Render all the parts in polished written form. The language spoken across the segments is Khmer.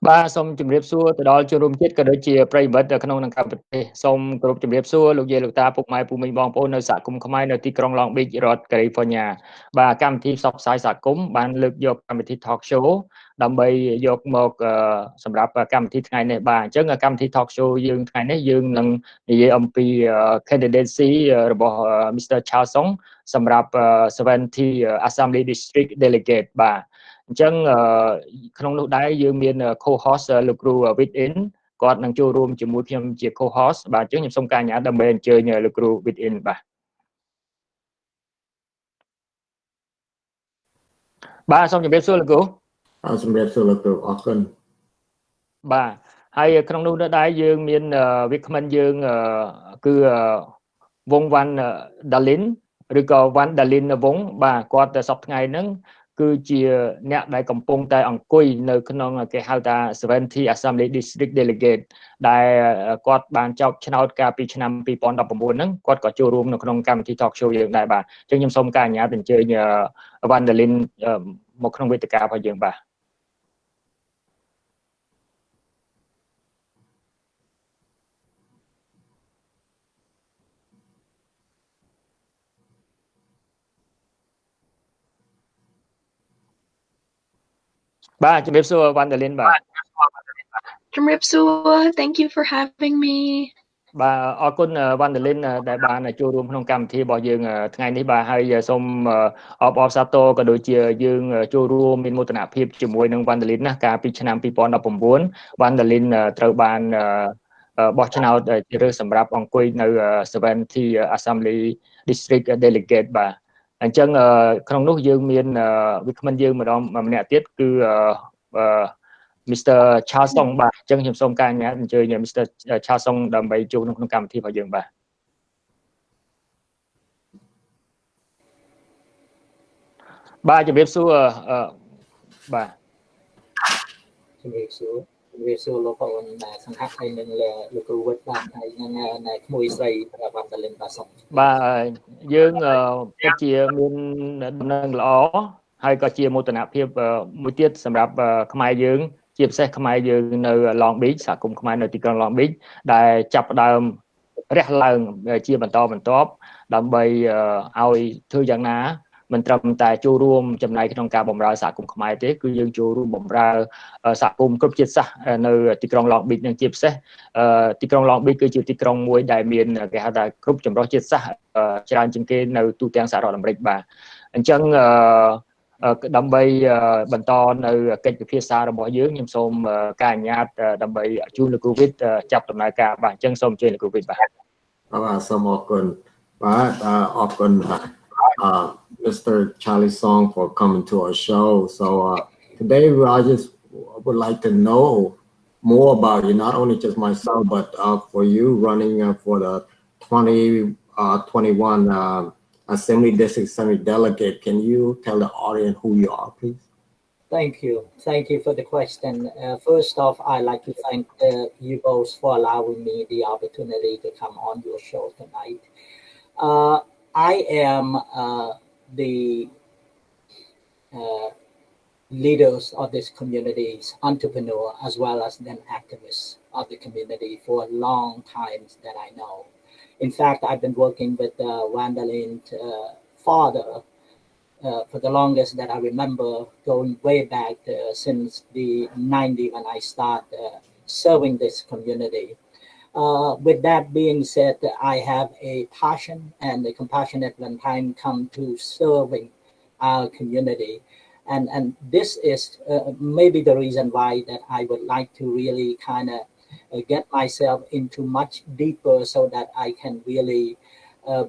បាទសូមជម្រាបសួរទៅដល់ជនរួមជាតិក៏ដូចជាប្រិយមិត្តនៅក្នុងកម្មវិធីសូមគោរពជម្រាបសួរលោកយាយលោកតាពុកម៉ែពូមីងបងប្អូននៅសហគមន៍ខ្មែរនៅទីក្រុង Long Beach រដ្ឋ California បាទកម្មវិធីផ្សព្វផ្សាយសហគមន៍បានលើកយកកម្មវិធី talk show ដើម្បីយកមកសម្រាប់កម្មវិធីថ្ងៃនេះបាទអញ្ចឹងកម្មវិធី talk show យើងថ្ងៃនេះយើងនឹងនិយាយអំពី Candidacy របស់ Mr. Charles សម្រាប់ 70 Assembly District Delegate បាទអញ្ចឹងក្នុងនោះដែរយើងមាន co-host លោកគ្រូ Vith គាត់នឹងចូលរួមជាមួយខ្ញុំជា co-host បាទអញ្ចឹងខ្ញុំសូមការអនុញ្ញាតដើម្បីអញ្ជើញលោកគ្រូ Vith បាទសូមជម្រាបសួរលោកគ្រូជំរាបសួរលោកគ្រូអរគុណបាទហើយក្នុងនោះដែរយើងមានវាគ្មិនយើងគឺវង Vanndearlyn ឬក៏ Vanndearlyn វងបាទគាត់សប្តាហ៍ថ្ងៃហ្នឹងគឺជាអ្នកដែលកំពុងតែអង្គុយនៅក្នុងគេហៅថា70 Assembly District Delegate ដែលគាត់បានចោទឆ្នោតកាលពីឆ្នាំ2019ហ្នឹងគាត់ក៏ចូលរួមនៅក្នុងកម្មវិធី talk show យើងដែរបាទអញ្ចឹងខ្ញុំសូមការអនុញ្ញាតអញ្ជើញ Vanndearlyn មកក្នុងវេទិការបស់យើងបាទបាទជំរាបសួរ Vanndearlyn បាទជំរាបសួរ Thank you for having me បាទអរគុណ Vanndearlyn ដែលបានចូលរួមក្នុងកម្មវិធីរបស់យើងថ្ងៃនេះបាទហើយសូមអបអរសាទរក៏ដូចជាយើងចូលរួមមានមោទនភាពជាមួយនឹង Vanndearlyn ណាកាលពីឆ្នាំ2019 Vanndearlyn ត្រូវបានបោះឆ្នោតជ្រើសរើសសម្រាប់អង្គុយនៅ70 Assembly District Delegate បាទអញ្ចឹងក្នុងនោះយើងមានវាគ្មិនយើងម្នាក់ទៀតគឺMr. Charles បាទអញ្ចឹងខ្ញុំសូមការអនុញ្ញាតអញ្ជើញ Mr. Charles ដើម្បីចូលក្នុងកម្មវិធីរបស់យើងបាទបាទជំរាបសួរបាទជំរាបសួរលោកប្អូនសង្ឃហើយនឹងលោកគ្រូវិទ្យបាទហើយនឹងក្មួយស្រីVanndearlynបាទសូមបាទយើងពិតជាមានដំណឹងល្អហើយក៏ជាមោទនភាពមួយទៀតសម្រាប់ខ្មែរយើងជាពិសេសខ្មែរយើងនៅ Long Beach សហគមន៍ខ្មែរនៅទីក្រុង Long Beach ដែលចាប់ផ្ដើមរះឡើងជាបន្តបន្ទាប់ដើម្បីឲ្យធ្វើយ៉ាងណាមិនត្រឹមតែចូលរួមចំណែកក្នុងការបម្រើសហគមន៍ខ្មែរទេគឺយើងចូលរួមបម្រើសហគមន៍គ្រប់ជាតិសាសន៍នៅទីក្រុង Long Beach នឹងជាពិសេសទីក្រុង Long Beach គឺជាទីក្រុងមួយដែលមានគេហៅថាគ្រប់ចម្រុះជាតិសាសន៍ច្រើនជាងគេនៅទូទាំងសហរដ្ឋអាមេរិកបាទអញ្ចឹងដើម្បីបន្តនៅកិច្ចពិភាក្សារបស់យើងខ្ញុំសូមការអនុញ្ញាតដើម្បីជូនលោកគ្រូវិទ្យចាប់ដំណើរការបាទអញ្ចឹងសូមអញ្ជើញលោកគ្រូវិទ្យបាទសូមអរគុណបាទអរគុណMr. Charlie Song for coming to our show. So today I just would like to know more about you, not only just myself, but for you running for the 2021 Assembly District Assembly Delegate. Can you tell the audience who you are, please? Thank you for the question. First off, I'd like to thank you both for allowing me the opportunity to come on your show tonight. I am the leaders of this community's entrepreneur as well as an activist of the community for a long time that I know. In fact, I've been working with Vanndearlyn's father for the longest that I remember, going way back since the 90s when I started serving this community. With that being said, I have a passion and a compassionate when time comes to serving our community. And this is maybe the reason why that I would like to really kind of get myself into much deeper so that I can really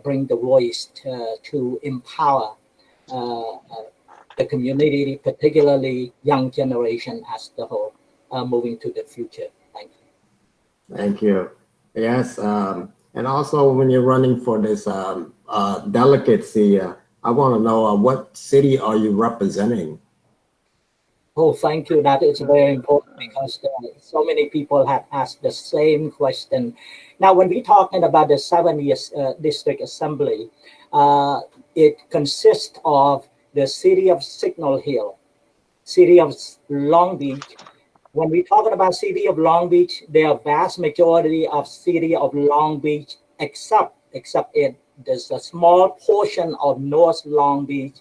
bring the voice to empower the community, particularly young generation as the whole, moving to the future. Thank you. Thank you. Yes, and also when you're running for this delegacy, I want to know what city are you representing? Oh, thank you. That is very important because so many people have asked the same question. Now, when we're talking about the 70th District Assembly, it consists of the city of Signal Hill, city of Long Beach, when we talk about city of Long Beach, there are vast majority of city of Long Beach, except it there's a small portion of North Long Beach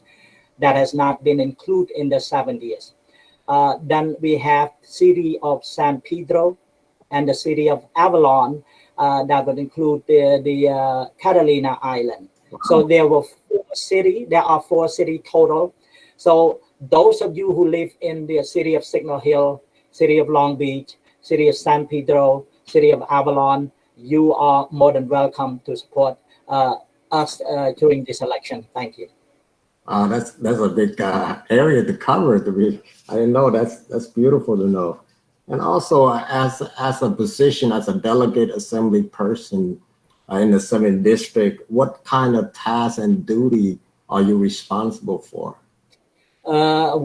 that has not been included in the 70s. Then we have city of San Pedro and the city of Avalon that would include the Catalina Island. So there are 4 cities total. So those of you who live in the city of Signal Hill, city of Long Beach, city of San Pedro, city of Avalon, you are more than welcome to support us during this election. Thank you. That's a big area to cover. I didn't know. That's beautiful to know. And also, as a position, as a delegate assembly person in the 7th district, what kind of tasks and duty are you responsible for?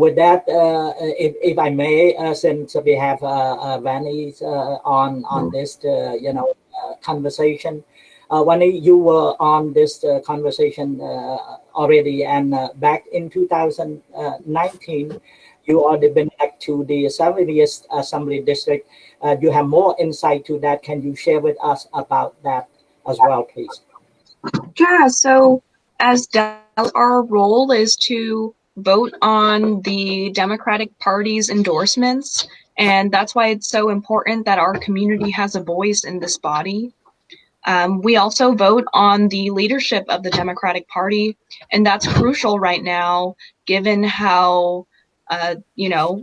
With that, if I may, since we have Vanny on this, conversation, Vanny, you were on this conversation already, and back in 2019, you already been back to the 70th Assembly District. You have more insight to that. Can you share with us about that as well, please? Yeah, so as our role is to vote on the Democratic Party's endorsements, and that's why it's so important that our community has a voice in this body. We also vote on the leadership of the Democratic Party, and that's crucial right now, given how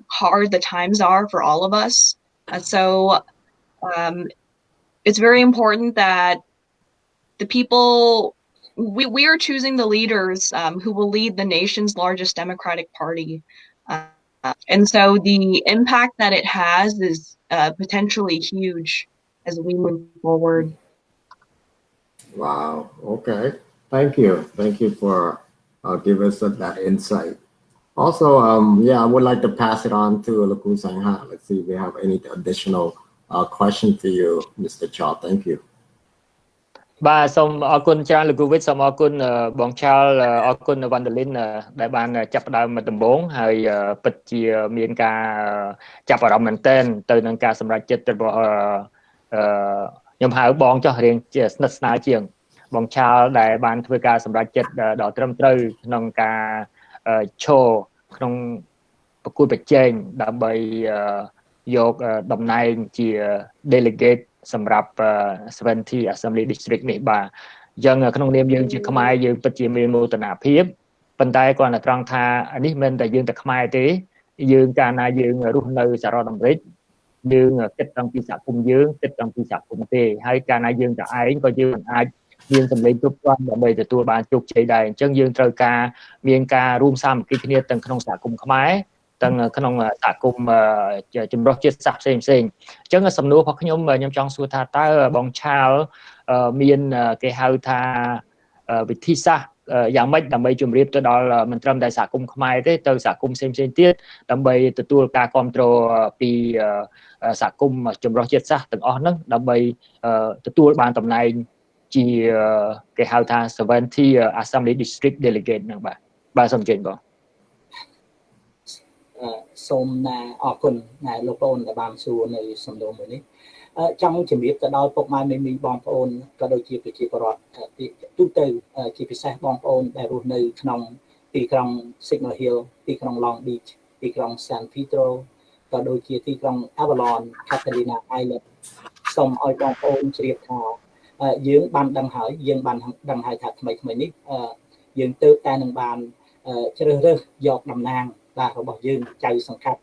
hard the times are for all of us. So it's very important that the people, we are choosing the leaders who will lead the nation's largest Democratic Party. And so the impact that it has is potentially huge as we move forward. Wow. Okay. Thank you. Thank you for giving us that insight. Also, I would like to pass it on to Laku Sanghak. Let's see if we have any additional question for you, Mr. Chaw. Thank you. បាទសូមអរគុណច្រើនលោកគ្រូវិទ្យសូមអរគុណបងឆាលអរគុណ Vanndearlyn ដែលបានចាប់ផ្ដើមមកដំបូងហើយពិតជាមានការចាប់អារម្មណ៍មែនទែនទៅនឹងការសម្រេចចិត្តរបស់ខ្ញុំហៅបងចោះរៀងជាស្និទ្ធស្នាលជាងបងឆាលដែលបានធ្វើការសម្រេចចិត្តដ៏ត្រឹមត្រូវក្នុងការឈរក្នុងប្រគល់ប្រជែងដើម្បីយកតំណែងជា Delegate សម្រាប់ 70 Assembly District នេះបាទអញ្ចឹងក្នុងនាមយើងជាខ្មែរយើងពិតជាមានមោទនភាពប៉ុន្តែគ្រាន់តែត្រង់ថានេះមិនតែយើងតែខ្មែរទេយើងកាលណាយើងរស់នៅសហរដ្ឋអាមេរិកយើងគិតតាំងពីសហគមន៍យើងគិតតាំងពីសហគមន៍ទេហើយកាលណាយើងតែឯងក៏យើងមិនអាចមានសម្លេងគ្រប់គ្រាន់ដើម្បីទទួលបានជោគជ័យដែរអញ្ចឹងយើងត្រូវការមានការរួមសាមគ្គីគ្នាទាំងក្នុងសហគមន៍ខ្មែរទាំងក្នុងសហគមន៍ចម្រុះជាតិសាសន៍ផ្សេងៗអញ្ចឹងសំណួររបស់ខ្ញុំចង់សួរថាតើបងឆាលមានគេហៅថាវិធីសាស្ត្រយ៉ាងម៉េចដើម្បីជម្រាបទៅដល់មិនត្រឹមតែសហគមន៍ខ្មែរទេទៅសហគមន៍ផ្សេងៗទៀតដើម្បីទទួលការគ្រប់គ្រងពីសហគមន៍ចម្រុះជាតិសាសន៍ទាំងអស់ហ្នឹងដើម្បីទទួលបានតំណែងជាគេហៅថា 70 Assembly District Delegate ហ្នឹងបាទសូមអញ្ជើញបងសូមអរគុណលោកប្អូនដែលបានសួរនៅសំណួរមួយនេះចង់ជំរាបទៅដល់ពុកម៉ែមីបងប្អូនក៏ដូចជាប្រជាពលរដ្ឋទូទៅជាពិសេសបងប្អូនដែលរស់នៅក្នុងទីក្រុង Signal Hill ទីក្រុង Long Beach ទីក្រុង San Pedro ក៏ដូចជាទីក្រុង Avalon Catalina Island សូមឲ្យបងប្អូនជ្រាបថាយើងបានដឹងហើយយើងបានដឹងហើយថាថ្មីនេះយើងទៅតែនឹងបានជ្រើសរើសយកតំណាងរបស់យើងចៅសង្កាត់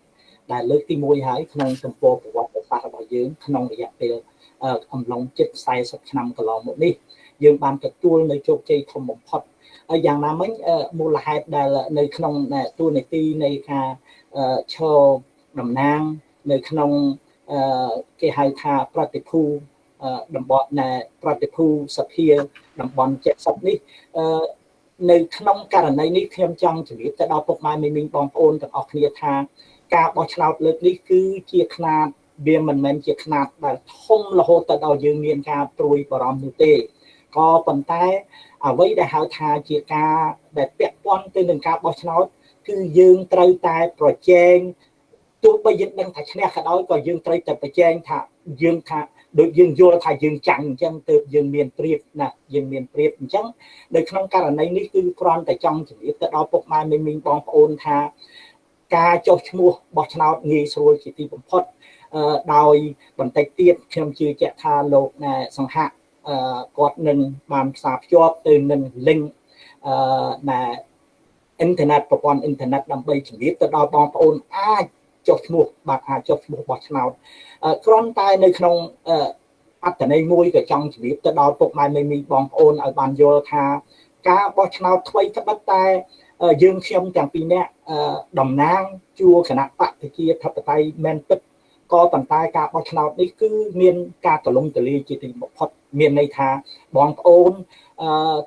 ដែលលើកទី1ហើយក្នុងទំព័រប្រវត្តិសាស្ត្ររបស់យើងក្នុងរយៈពេលអំឡុងជិត40ឆ្នាំកន្លងមកនេះយើងបានទទួលនៅជោគជ័យធំបំផុតហើយយ៉ាងណាមិញមូលហេតុដែលនៅក្នុងទួលនីតិនៃការឈរតំណាងនៅក្នុងគេហៅថាប្រតិភូតំបន់ប្រតិភូសភាតំបន់70នេះនៅក្នុងករណីនេះខ្ញុំចង់ជម្រាបទៅដល់ពុកម៉ែមីងបងប្អូនទាំងអស់គ្នាថាការបោះឆ្នោតលើកនេះគឺជាខ្នាតវាមិនមែនជាខ្នាតដែលធំរហូតទៅដល់យើងមានការព្រួយបារម្ភនោះទេក៏ប៉ុន្តែអ្វីដែលហៅថាជាការដែលពាក់ព័ន្ធទៅនឹងការបោះឆ្នោតគឺយើងត្រូវតែប្រជែង ទោះបីយើងដឹងថាឈ្នះក៏ដោយក៏យើងត្រូវតែបញ្ជាក់ថាយើងថាដូចយើងយល់ថាយើងចាញ់អញ្ចឹងទើបយើងមានព្រៀបណាយើងមានព្រៀបអញ្ចឹងនៅក្នុងករណីនេះគឺគ្រាន់តែចង់ជម្រាបទៅដល់ពុកម៉ែមីមីងបងប្អូនថាការចុះឈ្មោះបោះឆ្នោតងាយស្រួលជាទីបំផុតដោយបន្តិចទៀតខ្ញុំជឿជាក់ថាលោកសង្ហៈគាត់នឹងបានផ្សារភ្ជាប់ទៅនឹង link អ៊ីនធឺណិតប្រព័ន្ធអ៊ីនធឺណិតដើម្បីជម្រាបទៅដល់បងប្អូនអាចចុះឈ្មោះបាទអាចចុះឈ្មោះបោះឆ្នោតគ្រាន់តែនៅក្នុងអត្ថន័យមួយក៏ចង់ជម្រាបទៅដល់ពុកម៉ែមីមីបងប្អូនឲ្យបានយល់ថាការបោះឆ្នោតថ្មីត្បិតតែយើងខ្ញុំទាំងពីរនាក់តំណាងជួរគណៈបកប្រជាធិបតេយ្យមែនពិតក៏ប៉ុន្តែការបោះឆ្នោតនេះគឺមានការទលំទលាយជាទីបំផុតមានន័យថាបងប្អូន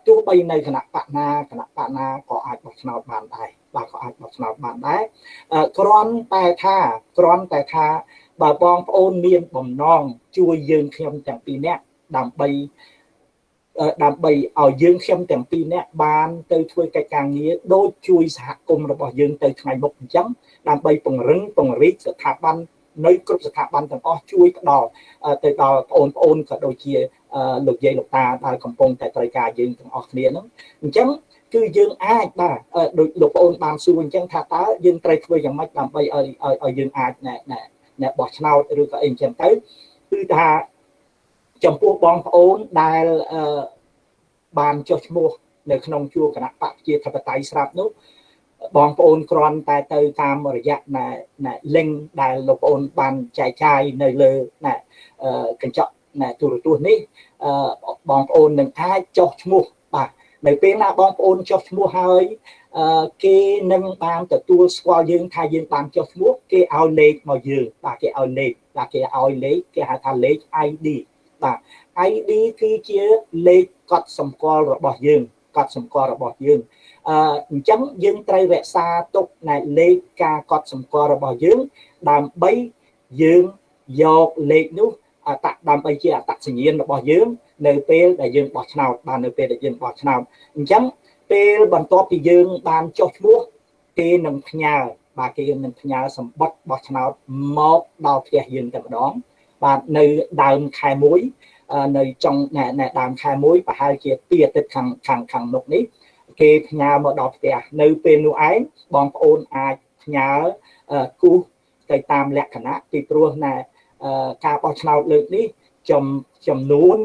ទោះបីនៅគណៈបកណាក៏អាចបោះឆ្នោតបានដែរបាទក៏អាចបោះឆ្នោតបានដែរគ្រាន់តែថាបើបងប្អូនមានបំណងជួយយើងខ្ញុំទាំងពីរនាក់ដើម្បីឲ្យយើងខ្ញុំទាំងពីរនាក់បានទៅធ្វើកិច្ចការងារដូចជួយសហគមន៍របស់យើងទៅថ្ងៃមុខអញ្ចឹងដើម្បីពង្រីកស្ថាប័ននៅគ្រប់ស្ថាប័នទាំងអស់ជួយផ្ដល់ទៅដល់បងប្អូនក៏ដូចជាលោកយាយលោកតាដែលកំពុងតែត្រូវការយើងទាំងអស់គ្នាហ្នឹងអញ្ចឹងគឺយើងអាចបាទដូចលោកប្អូនបានសួរអញ្ចឹងថាតើយើងត្រូវធ្វើយ៉ាងម៉េចដើម្បីឲ្យយើងអាចបោះឆ្នោតឬក៏អីអញ្ចឹងទៅគឺថាចំពោះបងប្អូនដែលបានចុះឈ្មោះនៅក្នុងជួរគណៈបកប្រជាធិបតេយ្យស្រាប់នោះបងប្អូនគ្រាន់តែទៅតាមរយៈlink ដែលលោកប្អូនបានចែកចាយនៅលើកញ្ចក់ទូរទស្សន៍នេះបងប្អូននឹងអាចចុះឈ្មោះបាទនៅពេលណាបងប្អូនចុះឈ្មោះហើយគេនឹងបានទទួលស្គាល់យើងថាយើងបានចុះឈ្មោះគេឲ្យលេខមកយើងបាទគេឲ្យលេខគេហៅថាលេខ ID បាទ ID គឺជាលេខកត់សម្គាល់របស់យើងអញ្ចឹងយើងត្រូវរក្សាទុកលេខការកត់សម្គាល់របស់យើងដើម្បីយើងយកលេខនោះដើម្បីជាអត្តសញ្ញាណរបស់យើងនៅពេលដែលយើងបោះឆ្នោតបាទនៅពេលដែលយើងបោះឆ្នោតអញ្ចឹងពេលបន្ទាប់ពីយើងបានចុះឈ្មោះគេនឹងផ្ញើសម្បត្តិបោះឆ្នោតមកដល់ផ្ទះយើងតែម្ដងបាទនៅដើមខែ1នៅចុងដើមខែ1ប្រហែលជា2អាទិត្យខាងមុខនេះគេផ្ញើមកដល់ផ្ទះនៅពេលនោះឯងបងប្អូនអាចផ្ញើគូសទៅតាមលក្ខណៈពីព្រោះការបោះឆ្នោតលើកនេះចំនួន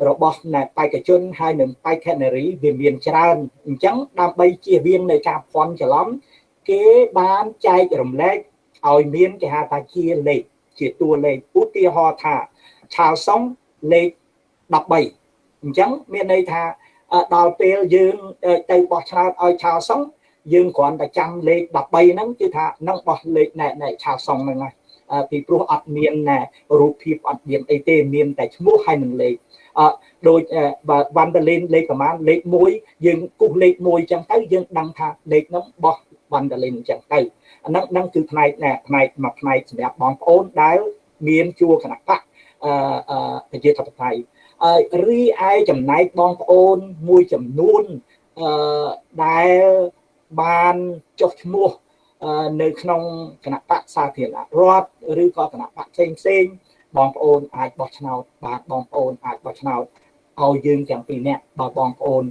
របស់បេក្ខជនហើយនិងបេក្ខនារីវាមានច្រើនអញ្ចឹងដើម្បីជៀសវាងនៃការភ័ន្តច្រឡំគេបានចែករំលែកឲ្យមានគេហៅថាជាលេខជាតួលេខឧទាហរណ៍ថាឆាលសុងលេខ13អញ្ចឹងមានន័យថាដល់ពេលយើងទៅបោះឆ្នោតឲ្យឆាលសុងយើងគ្រាន់តែចាំលេខ13ហ្នឹងគឺថានឹងបោះលេខឆាលសុងហ្នឹងហើយពីព្រោះអត់មានរូបភាពអត់មានអីទេមានតែឈ្មោះហើយនឹងលេខដូចVanndearlynលេខប្រមាណលេខ1យើងគូសលេខ1អញ្ចឹងទៅយើងដឹងថាលេខហ្នឹងបោះVanndearlynអញ្ចឹងទៅហ្នឹងគឺផ្នែកមួយផ្នែកសម្រាប់បងប្អូនដែលមានជួរគណៈបកប្រជាធិបតេយ្យរីឯចំណែកបងប្អូនមួយចំនួនដែលបានចុះឈ្មោះនៅក្នុងគណៈបកសាធារណរដ្ឋឬក៏គណៈបកផ្សេងបងប្អូនអាចបោះឆ្នោតបាទបងប្អូនអាចបោះឆ្នោតឲ្យយើងទាំងពីរនាក់បើបងប្អូន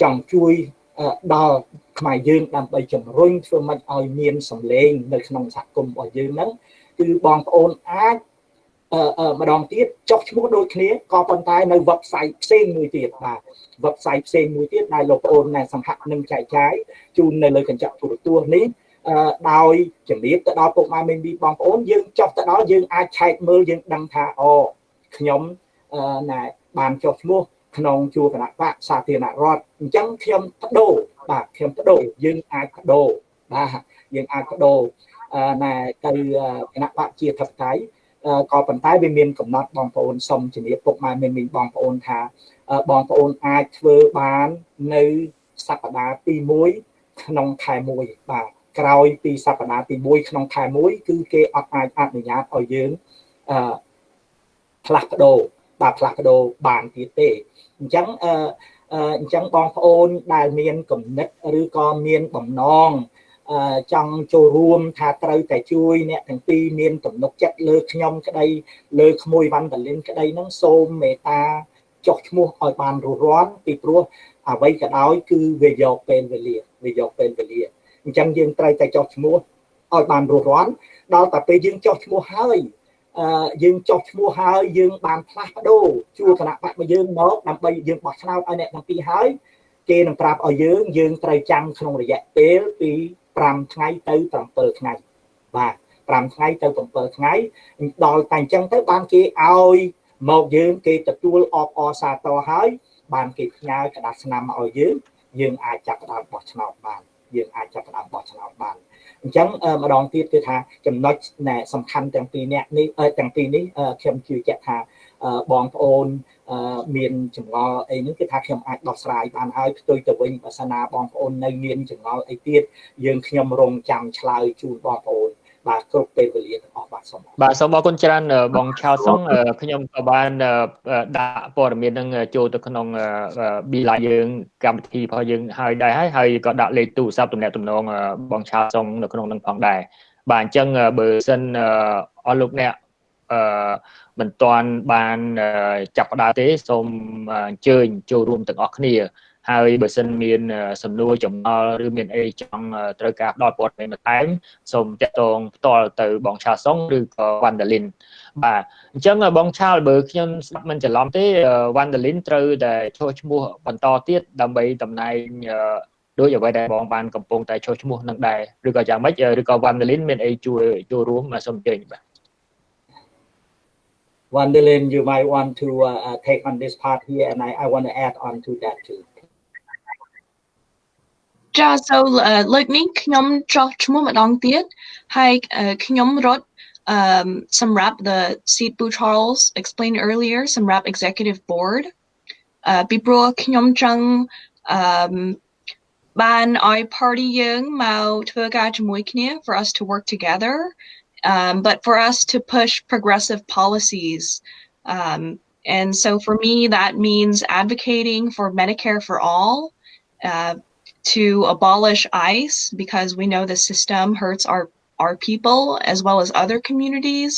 ចង់ជួយដល់ខ្មែរយើងដើម្បីជំរុញធ្វើម៉េចឲ្យមានសម្លេងនៅក្នុងសហគមន៍របស់យើងហ្នឹងគឺបងប្អូនអាចម្ដងទៀតចុះឈ្មោះដូចគ្នាក៏ប៉ុន្តែនៅ website ផ្សេងមួយទៀតបាទ website ផ្សេងមួយទៀតដែលលោកប្អូនសង្ហៈនឹងចែកចាយជូននៅលើកញ្ចក់ទូរទស្សន៍នេះដោយជំរាបទៅដល់ពុកម៉ែមីមីបងប្អូនយើងចុះទៅដល់យើងអាចឆែកមើលយើងដឹងថាខ្ញុំបានចុះឈ្មោះក្នុងជួរគណៈបកសាធារណរដ្ឋអញ្ចឹងខ្ញុំបដូរយើងអាចបដូរទៅគណៈបកជាធិបតេយ្យក៏ប៉ុន្តែវាមានកំណត់បងប្អូនសូមជំរាបពុកម៉ែមីមីបងប្អូនថាបងប្អូនអាចធ្វើបាននៅសប្តាហ៍ទី1ក្នុងខែ1បាទក្រោយពីសប្តាហ៍ទី1ក្នុងខែ1គឺគេអត់អាចអនុញ្ញាតឲ្យយើងផ្លាស់ប្ដូរបានទៀតទេអញ្ចឹងបងប្អូនដែលមានគំនិតឬក៏មានបំណង ចង់ចូលរួមថាត្រូវតែជួយអ្នកទាំងពីរមានទំនុកចិត្តលើខ្ញុំក្តីលើក្មួយវណ្ណតលិនក្តីហ្នឹងសូមមេត្តាចុះឈ្មោះឲ្យបានរួចរាល់ពីព្រោះអ្វីក៏ដោយគឺវាយកពេលវេលាអញ្ចឹងយើងត្រូវតែចុះឈ្មោះឲ្យបានរួចរាល់ដល់តែពេលយើងចុះឈ្មោះហើយយើងបានផ្លាស់ប្ដូរជួរគណៈបករបស់យើងមកដើម្បីយើងបោះឆ្នោតឲ្យអ្នកទាំងពីរហើយគេនឹងប្រាប់ឲ្យយើងត្រូវចាំក្នុងរយៈពេលពី5ថ្ងៃទៅ7ថ្ងៃបាទ5ថ្ងៃទៅ7ថ្ងៃដល់តែអញ្ចឹងទៅបានគេឲ្យមកយើងគេទទួលអបអរសាទរហើយបានគេផ្ញើกระดาษស្នាមឲ្យយើងអាចចាប់ផ្ដើមបោះឆ្នោតបានអញ្ចឹងម្ដងទៀតគឺថាចំណុចសំខាន់ទាំងពីរនេះខ្ញុំជឿជាក់ថាបងប្អូនមានចម្ងល់អីហ្នឹងគឺថាខ្ញុំអាចដោះស្រាយបានហើយផ្ទុយទៅវិញបើសិនណាបងប្អូននៅមានចម្ងល់អីទៀតយើងខ្ញុំរងចាំឆ្លើយជូនបងប្អូនបាទគ្រប់ពេលវេលាទាំងអស់បាទសូមអរគុណច្រើនបងឆាលសុងខ្ញុំក៏បានដាក់ព័ត៌មាននឹងចូលទៅក្នុង Beeline យើងកម្មវិធីរបស់យើងហើយដែរហើយក៏ដាក់លេខទូរស័ព្ទទំនាក់ទំនងបងឆាលសុងនៅក្នុងនឹងផងដែរបាទអញ្ចឹងបើសិនអស់លោកអ្នកមិនទាន់បានចាប់ផ្ដើមទេសូមអញ្ជើញចូលរួមទាំងអស់គ្នាហើយបើសិនមានសំណួរចម្ងល់ឬមានអីចង់ត្រូវការផ្ដល់ព័ត៌មានបន្ថែមសូមតាក់ទងផ្ទាល់ទៅបងឆាលសុងឬក៏ Vanndearlyn បាទអញ្ចឹងបងឆាលបើខ្ញុំស្ដាប់មិនច្រឡំទេ Vanndearlyn ត្រូវតែចុះឈ្មោះបន្តទៀតដើម្បីតំណែងដោយអ្វីដែលបងបានកំពុងតែចុះឈ្មោះនឹងដែរឬក៏យ៉ាងម៉េចឬក៏ Vanndearlyn មានអីជួយចូលរួមសូមអញ្ជើញបាទVanndearlyn, you might want to take on this part here, and I want to add on to that too. So like me ខ្ញុំចុះឈ្មោះម្ដងទៀតហើយខ្ញុំរត់សម្រាប់ the seat Boo Charles explained earlier សម្រាប់ executive board ពីព្រោះខ្ញុំចង់បានឲ្យ party យើងមកធ្វើការជាមួយគ្នា for us to work together but for us to push progressive policies and so for me that means advocating for Medicare for all to abolish ICE because we know the system hurts our people as well as other communities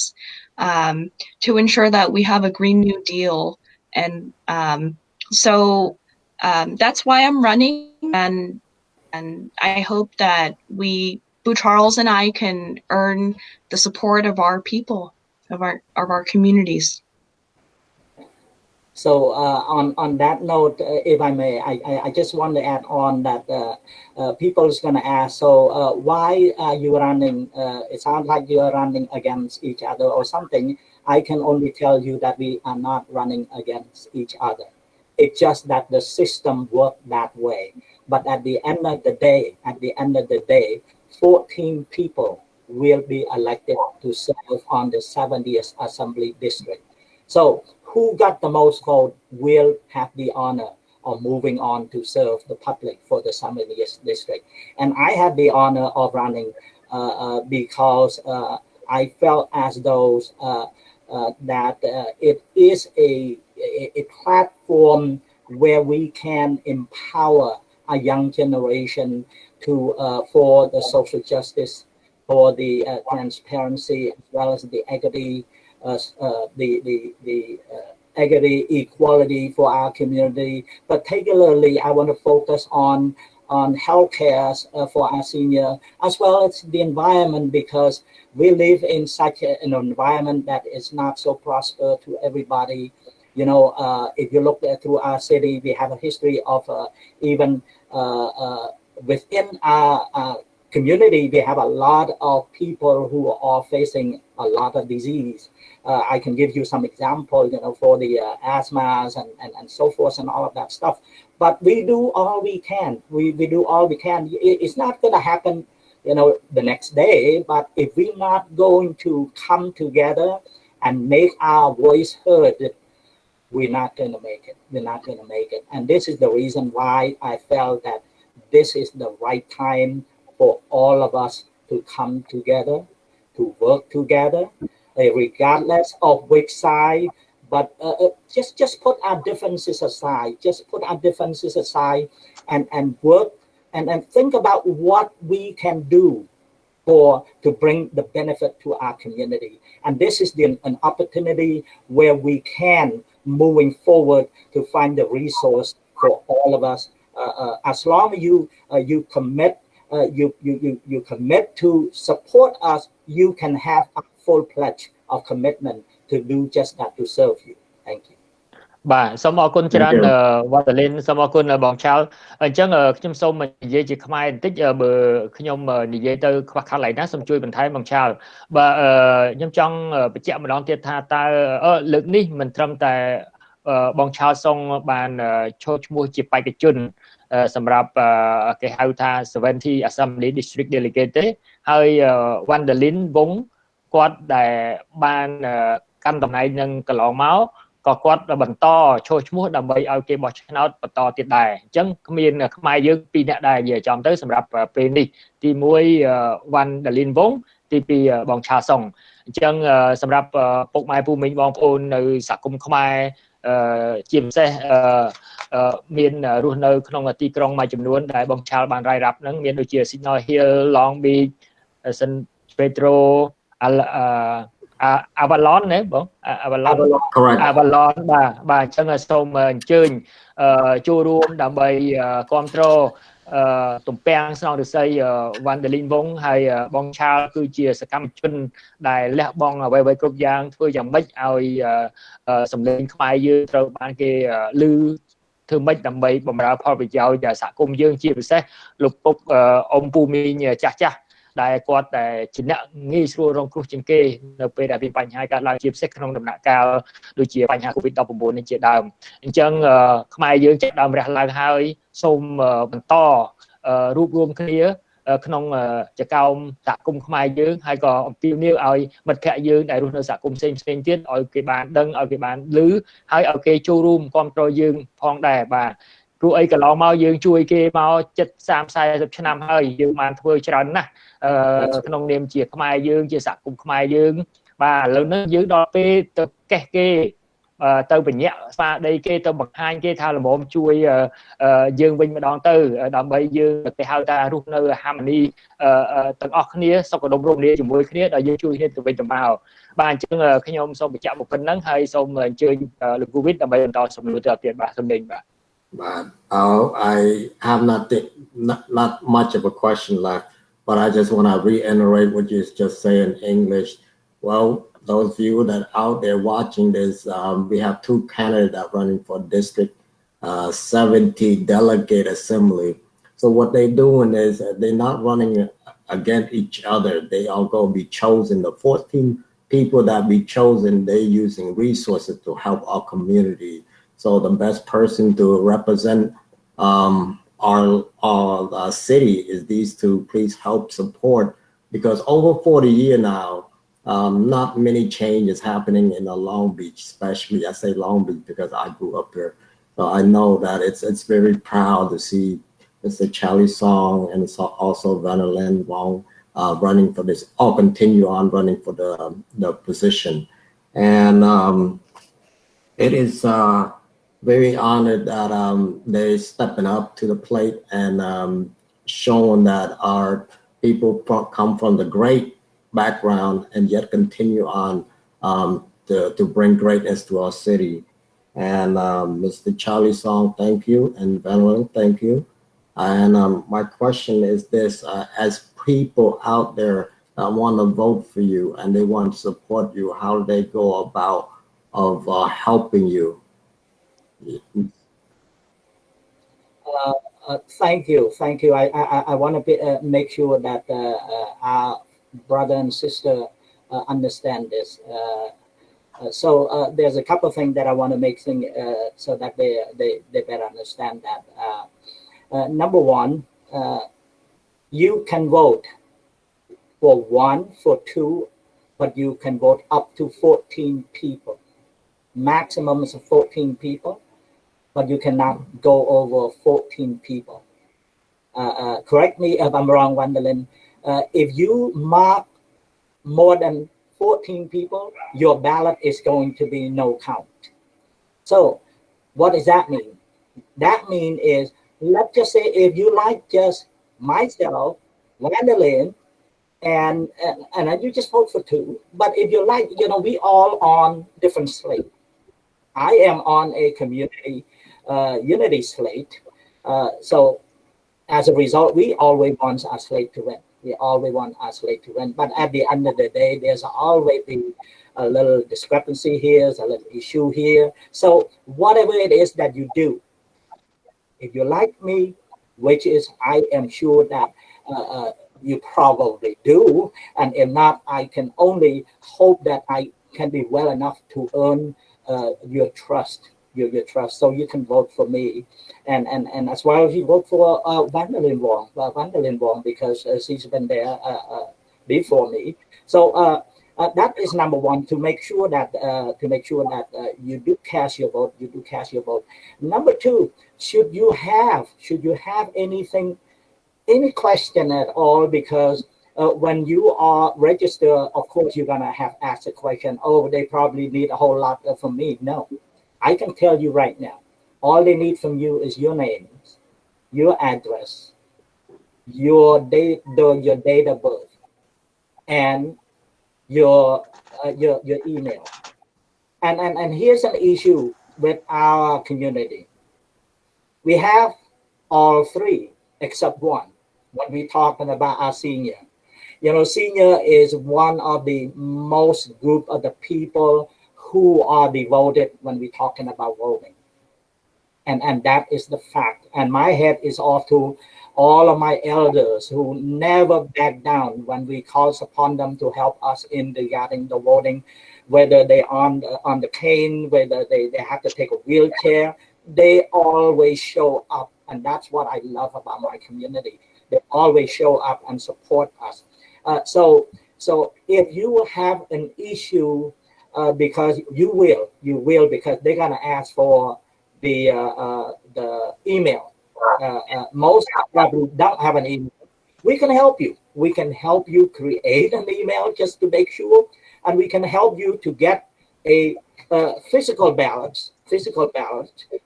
to ensure that we have a Green New Deal and so that's why I'm running and I hope that Boo Charles and I can earn the support of our people of our communities. So on that note, if I may, I just want to add on that people is going to ask, so why are you running? It sounds like you are running against each other or something. I can only tell you that we are not running against each other. It's just that the system works that way. But at the end of the day, 14 people will be elected to serve on the 70th Assembly District. So who got the most vote will have the honor of moving on to serve the public for the 70th district. And I had the honor of running because I felt as though that it is a platform where we can empower a young generation to for the social justice, for the transparency, as well as the equity. The equity, equality for our community. Particularly, I want to focus on healthcare for our senior, as well as the environment, because we live in such an environment that is not so prosperous to everybody. You know, if you look through our city, we have a history of even within our community, we have a lot of people who are facing a lot of disease. I can give you some examples, you know, for the asthmas and so forth and all of that stuff. But we do all we can. We do all we can. It's not going to happen, you know, the next day. But if we're not going to come together and make our voice heard, we're not going to make it. We're not going to make it. And this is the reason why I felt that this is the right time for all of us to come together, to work together, regardless of which side. But just put our differences aside. Just put our differences aside and work and think about what we can do to bring the benefit to our community. And this is an opportunity where we can moving forward to find the resource for all of us. As long as you commit, you commit to support us, you can have a full pledge of commitment to do just that, to serve you. Thank you. បាទសូមអរគុណច្រើនវត្តលីនសូមអរគុណបងឆាល់អញ្ចឹងខ្ញុំសូមនិយាយជាខ្មែរបន្តិចបើខ្ញុំនិយាយទៅខ្វះខាតឡើយណាសូមជួយបន្ថែមបងឆាល់បាទខ្ញុំចង់បញ្ជាក់ម្ដងទៀតថាតើលើកនេះមិនត្រឹមតែបងឆាល់សុងបានចូលឈ្មោះជាបេក្ខជនសម្រាប់គេហៅថា70 Assembly District Delegate ទេហើយ Vanndearlyn វងគាត់ដែលបានកាន់តំណែងនឹងកន្លងមកក៏គាត់បន្តចូលឈ្មោះដើម្បីឲ្យគេបោះឆ្នោតបន្តទៀតដែរអញ្ចឹងគ្មានខ្មែរយើងពីរនាក់ដែរនិយាយចំទៅសម្រាប់ពេលនេះទី1 Vanndearlyn វងទី2បងឆាសុងអញ្ចឹងសម្រាប់ពុកម៉ែពូមីងបងប្អូននៅសហគមន៍ខ្មែរជាពិសេសមានរស់នៅក្នុងទីក្រុងមួយចំនួនដែលបងឆាល់បានរាយរាប់ហ្នឹងមានដូចជា Signal Hill Long Beach San Pedro Avalon ណាបង Avalon បាទអញ្ចឹងសូមអញ្ជើញចូលរួមដើម្បីគ្រប់គ្រងទំពាំងស្នងឫស្សី Vanndearlyn វងហើយបងឆាល់គឺជាសកម្មជនដែលលះបង់អ្វីៗគ្រប់យ៉ាងធ្វើយ៉ាងម៉េចឲ្យសម្លេងខ្មែរយើងត្រូវបានគេឮធ្វើម៉េចដើម្បីបម្រើផលប្រយោជន៍សហគមន៍យើងជាពិសេសលោកពុកអ៊ំពូមីងចាស់ដែលគាត់តែជាអ្នកងាយស្រួលរងគ្រោះជាងគេនៅពេលដែលមានបញ្ហាកើតឡើងជាពិសេសក្នុងដំណាក់កាលដូចជាបញ្ហា COVID-19 នេះជាដើមអញ្ចឹងខ្មែរយើងចាប់ដើមរះឡើងហើយសូមបន្តរួបរวมគ្នាក្នុងចក្រមសហគមន៍ខ្មែរយើងហើយក៏អំពាវនាវឲ្យមិត្តភ័ក្តិយើងដែលរស់នៅសហគមន៍ផ្សេងទៀតឲ្យគេបានដឹងឲ្យគេបានឮហើយឲ្យគេចូលរួមគ្រប់គ្រងយើងផងដែរបាទព្រោះអីកន្លងមកយើងជួយគេមកជិត30-40ឆ្នាំហើយយើងបានធ្វើច្រើនណាស់ក្នុងនាមជាខ្មែរយើងជាសហគមន៍ខ្មែរយើងបាទឥឡូវនេះយើងដល់ពេលទៅកេះគេទៅបញ្ញាក់ស្មារតីគេទៅបង្ហាញគេថាល្មមជួយយើងវិញម្ដងទៅដើម្បីយើងគេហៅថារស់នៅ harmony ទាំងអស់គ្នាសុខដុមរមនាជាមួយគ្នាដែលយើងជួយគ្នាទៅវិញទៅមកបាទអញ្ចឹងខ្ញុំសូមបញ្ជាក់មកប៉ុណ្្នឹងហើយសូមអញ្ជើញលោកគូវិតដើម្បីបន្តសំណួរទៀតបាទសូមលេងបាទBut I have not much of a question left, but I just want to reiterate what you just say in English. Well, those of you that are out there watching this, we have two candidates that are running for district 70 delegate assembly. So what they're doing is they're not running against each other. They all going to be chosen. The 14 people that be chosen, they're using resources to help our community. So the best person to represent our city is these two. Please help support because over 40 years now, not many changes happening in Long Beach, especially I say Long Beach because I grew up here. So I know that it's very proud to see Mr. Charlie Song and it's also Vanndearlyn Vong running for this, or continue on running for the position. And it is very honored that they're stepping up to the plate and showing that our people come from the great background and yet continue on to bring greatness to our city. And Mr. Charlie Song, thank you, and Vanndearlyn, thank you. And my question is this: as people out there that want to vote for you and they want to support you, how do they go about helping you? Thank you. I want to make sure that our brother and sister understand this. So there's a couple of things that I want to make so that they better understand that. Number one, you can vote for one, for two, but you can vote up to 14 people. Maximum is 14 people. But you cannot go over 14 people. Correct me if I'm wrong, Vanndearlyn. If you mark more than 14 people, your ballot is going to be no count. So what does that mean? That means is let's just say if you like just myself, Vanndearlyn, and you just vote for 2. But if you like, we all on different slate. I am on a community unity slate. So as a result, we always want our slate to win. We always want our slate to win. But at the end of the day, there's always a little discrepancy here, there's a little issue here. So whatever it is that you do, if you like me, which is I am sure that you probably do, and if not, I can only hope that I can be well enough to earn your trust, your trust, so you can vote for me, and as well as you vote for Vanndearlyn Vong, because she's been there before me. So that is number one, to make sure that you do cast your vote. Number two, should you have anything, any question at all, because when you are registered, of course, you're going to have asked a question, oh, they probably need a whole lot from me. No, I can tell you right now, all they need from you is your names, your address, your date of birth, and your email. And here's an issue with our community. We have all 3 except 1 when we're talking about our senior. Senior is one of the most group of the people who are devoted when we're talking about voting. And that is the fact. And my head is off to all of my elders who never back down when we call upon them to help us in regarding the voting, whether they're on the cane, whether they have to take a wheelchair, they always show up. And that's what I love about my community. They always show up and support us. So if you have an issue, because you will, because they're gonna ask for the email. Most probably don't have an email. We can help you. We can help you create an email just to make sure, and we can help you to get a physical ballot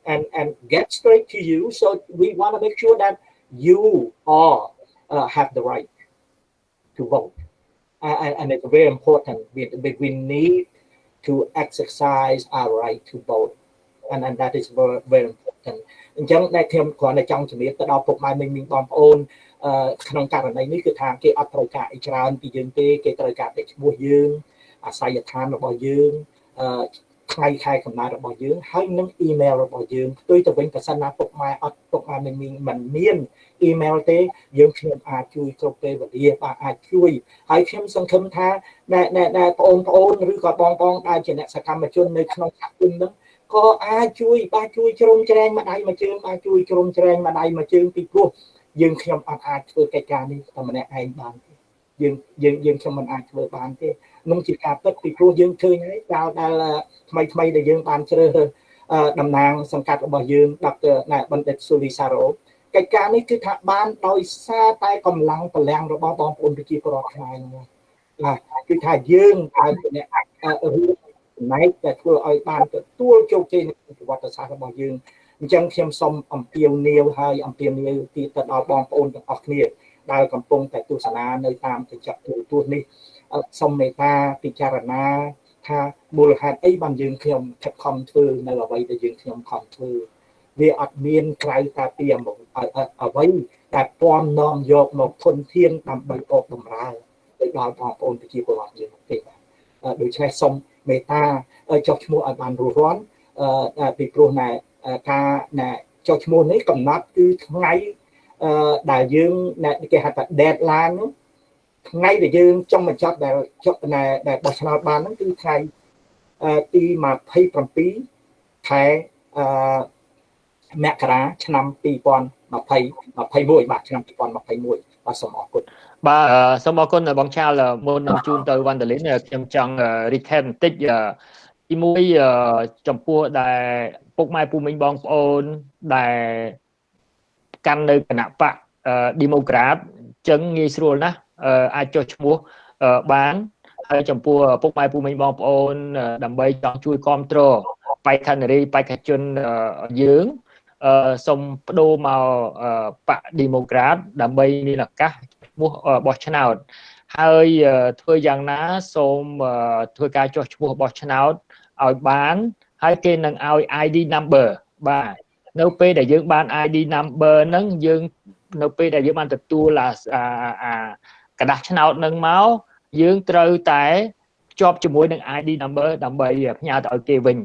and get straight to you. So we want to make sure that you all have the right to vote, and it's very important. We need to exercise our right to vote, and that is very, very important. អញ្ចឹងដែលខ្ញុំគ្រាន់តែចង់ជំរាបទៅដល់ពុកម៉ែមីងបងប្អូនក្នុងករណីនេះគឺថាគេអត់ត្រូវការអីច្រើនពីយើងទេគេត្រូវការតែឈ្មោះយើងអាសយដ្ឋានរបស់យើងថ្ងៃខែកំណើតរបស់យើងហើយនឹងអ៊ីមែលរបស់យើងផ្ទុយទៅវិញប្រសិនណាពុកម៉ែមីងមិនមានអ៊ីមែលទេយើងខ្ញុំអាចជួយគ្រប់ពេលវេលាបាទអាចជួយហើយខ្ញុំសង្ឃឹមថាដែលបងប្អូនឬក៏បងដែលជាអ្នកសកម្មជននៅក្នុងសហគមន៍ហ្នឹងក៏អាចជួយជ្រោមជ្រែងម្ដាយមួយជើងអាចជួយជ្រោមជ្រែងម្ដាយមួយជើងពីព្រោះយើងខ្ញុំអត់អាចធ្វើកិច្ចការនេះតែម្នាក់ឯងបានទេយើងខ្ញុំមិនអាចធ្វើបានទេនឹងជាការពិតពីព្រោះយើងឃើញហើយកាលដែលថ្មីដែលយើងបានជ្រើសរើសតំណាងសង្កាត់របស់យើងដុកទ័របណ្ឌិតស៊ូលីសារ៉ូកិច្ចការនេះគឺថាបានដោយសារតែកម្លាំងពលំរបស់បងប្អូនប្រជាពលរដ្ឋខ្មែរហ្នឹងណាគឺថាយើងអាចជាអ្នករួមចំណែកដែលធ្វើឲ្យបានទទួលជោគជ័យในប្រវត្តិសាស្ត្ររបស់យើងអញ្ចឹងខ្ញុំសូមអំពាវនាវទីទៅដល់បងប្អូនទាំងអស់គ្នាដែលកំពុងតែទស្សនានៅតាមកញ្ចក់ទូរទស្សន៍នេះសូមមេត្តាពិចារណាថាមូលហេតុអីបានយើងខ្ញុំខិតខំធ្វើនៅអ្វីដែលយើងខ្ញុំខំធ្វើវាអត់មានក្រៅតែពីអ្វីដែលពំនាំយកមកធនធានដើម្បីបកបំរើទៅដល់បងប្អូនប្រជាពលរដ្ឋយើងទេបាទដូច្នេះសូមមេត្តាចុះឈ្មោះឲ្យបានរួចរាល់ពីព្រោះការចុះឈ្មោះនេះកំណត់គឺថ្ងៃដែលយើងគេហៅថា deadline នោះថ្ងៃដែលយើងចង់បញ្ចប់ដែលបោះឆ្នោតបានហ្នឹងគឺថ្ងៃទី27ខែមករាឆ្នាំ2021បាទឆ្នាំ2021បាទសូមអរគុណបាទសូមអរគុណបងឆាលមុននឹងជូនទៅ Vanndearlyn ខ្ញុំចង់ recap បន្តិចទី1ចំពោះដែលពុកម៉ែពូមីងបងប្អូនដែលកាន់នៅគណៈបក Democrat ចឹងងាយស្រួលណាស់អាចចុះឈ្មោះបានហើយចំពោះពុកម៉ែពូមីងបងប្អូនដើម្បីចង់ជួយគ្រប់គ្រងបេក្ខនារីបេក្ខជនយើង សូមបដូរមកបក Democrat ដើម្បីមានឱកាសឈ្មោះបោះឆ្នោតហើយធ្វើយ៉ាងណាសូមធ្វើការចុះឈ្មោះបោះឆ្នោតឲ្យបានហើយគេនឹងឲ្យ ID number បាទនៅពេលដែលយើងបាន ID number ហ្នឹងយើងនៅពេលដែលយើងបានទទួលกระดาษឆ្នោតនឹងមកយើងត្រូវតែភ្ជាប់ជាមួយនឹង ID number ដើម្បីផ្ញើទៅឲ្យគេវិញ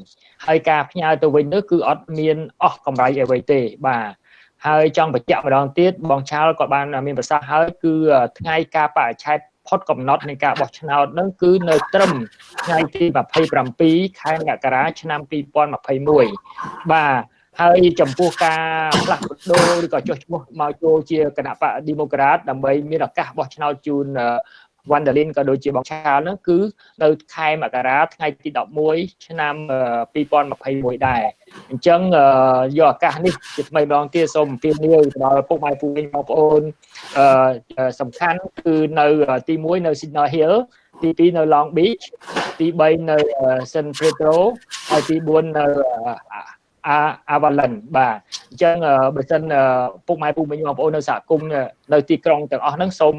ហើយការផ្ញើទៅវិញនោះគឺអត់មានអស់កម្រៃអ្វីទេបាទហើយចង់បញ្ជាក់ម្ដងទៀតបងឆាលក៏បានមានប្រសាសន៍ហើយគឺថ្ងៃការបរិច្ឆេទផុតកំណត់នៃការបោះឆ្នោតនឹងគឺនៅត្រឹមថ្ងៃទី27ខែមករាឆ្នាំ2021បាទហើយចំពោះការផ្លាស់ប្ដូរឬក៏ចុះឈ្មោះមកចូលជាគណៈបក Democrat ដើម្បីមានឱកាសបោះឆ្នោតជូនVanndearlyn ក៏ដូចជាបងឆាលនោះគឺនៅខែមករាថ្ងៃទី11ឆ្នាំ2021ដែរអញ្ចឹងយកឱកាសនេះជាថ្មីម្ដងទៀតសូមអំពាវនាវដល់ពុកម៉ែពូមីងបងប្អូនសំខាន់គឺនៅទី1នៅ Signal Hill ទី2នៅ Long Beach ទី3នៅ San Pedro ហើយទី4នៅAvalon បាទអញ្ចឹងបើសិនពុកម៉ែពូមីងបងប្អូននៅសហគមន៍នៅទីក្រុងទាំងអស់ហ្នឹងសូម